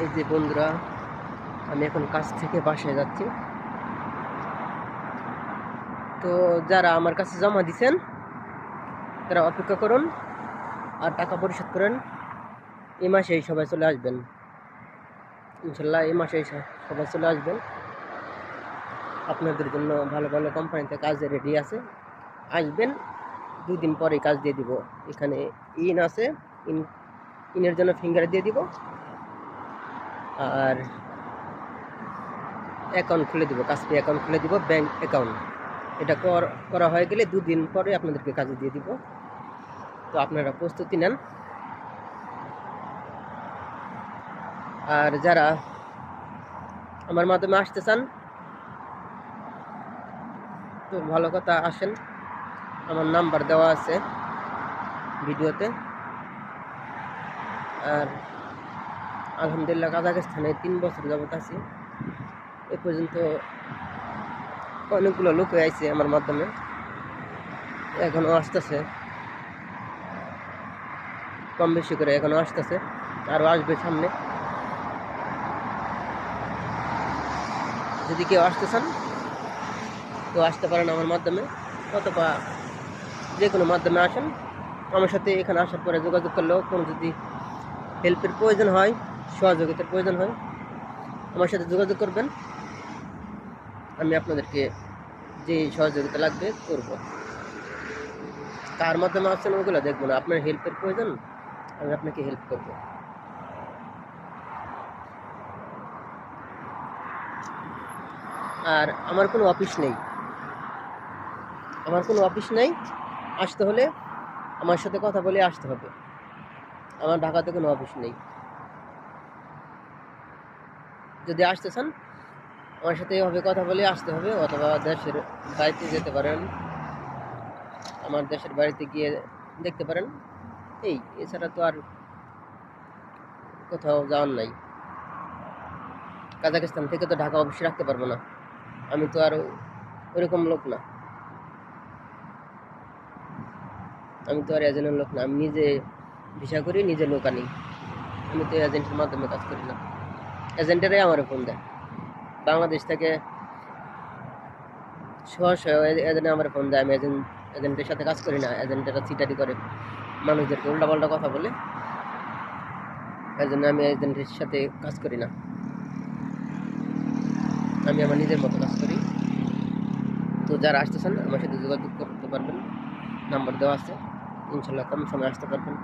এই যে বন্ধুরা, আমি এখন কাজ থেকে বাসায় যাচ্ছি। তো যারা আমার কাছে জমা দিছেন তারা অপেক্ষা করুন আর টাকা পরিশোধ করেন। এই মাসেই সবাই চলে আসবেন, ইনশাল্লাহ এই মাসেই সবাই চলে আসবেন। আপনাদের জন্য ভালো ভালো কোম্পানিতে কাজে রেডি আছে, আসবেন। 2 দিন পরে কাজ দিয়ে দিব। এখানে ইন আছে, ইনের জন্য ফিঙ্গার দিয়ে দিব আর অ্যাকাউন্ট খুলে দিব, কাজপে অ্যাকাউন্ট খুলে দিব, ব্যাংক অ্যাকাউন্ট। এটা করা হয়ে গেলে 2 দিন পরে আপনাদেরকে কাজে দিয়ে দিব। তো আপনারা প্রস্তুতি নেন। আর যারা আমার মাধ্যমে আসতে চান তো ভালো কথা, আসেন। আমার নাম্বার দেওয়া আছে ভিডিওতে। আর আলহামদুলিল্লাহ কাজাখস্তানে 3 বছর যাবত আছি। এ পর্যন্ত অনেকগুলো লোক আইছে আমার মাধ্যমে, এখনও আসতেছে, কম বেশি করে এখনও আসতেছে, আরও আসবে সামনে। যদি কেউ আসতে চান তো আসতে পারেন আমার মাধ্যমে, অথবা যে কোনো মাধ্যমে আসেন। আমার সাথে এখানে আসার পরে যোগাযোগ করলেও কোনো যদি হেল্পের প্রয়োজন হয়, সহযোগিতার প্রয়োজন হয়, আমার সাথে যোগাযোগ করবেন। আমি আপনাদেরকে যে সহযোগিতা লাগবে করব। কার মাধ্যমে আসছেন ওগুলো দেখবো না, আপনার হেল্পের প্রয়োজন আমি আপনাকে হেল্প করব। আর আমার কোনো অফিস নেই, আসতে হলে আমার সাথে কথা বলে আসতে হবে। আমার ঢাকাতে কোনো অফিস নেই। যদি আসতে চান আমার সাথে এভাবে কথা বলে আসতে হবে, অথবা দেশের বাড়িতে যেতে পারেন, আমার দেশের বাড়িতে গিয়ে দেখতে পারেন। এছাড়া তো আর কোথাও যাওয়ার নাই। কাজাখস্তান থেকে তো ঢাকা অফিসে রাখতে পারবো না, আমি তো আর ওইরকম লোক না, আমি তো আর এজেন্টের লোক না। আমি নিজে ভিসা করি, নিজে লোক আনি। আমি তো এজেন্টের মাধ্যমে কাজ করি না। এজেন্টেরাই আমার ফোন দেয় বাংলাদেশ থেকে, এজেন্ট আমার ফোন দেয়। আমি এজেন্টের সাথে কাজ করি না। এজেন্টেরা চিটারি করে, মানুষদেরকে উল্টাপাল্টা কথা বলে। এই জন্য আমি এজেন্টের সাথে কাজ করি না, আমি আমার নিজের মতো কাজ করি। তো যারা আসতে চান আমার সাথে যোগাযোগ করতে পারবেন, নাম্বার দেওয়া আছে। ইনশাল্লাহ কম সময় আসতে পারবেন।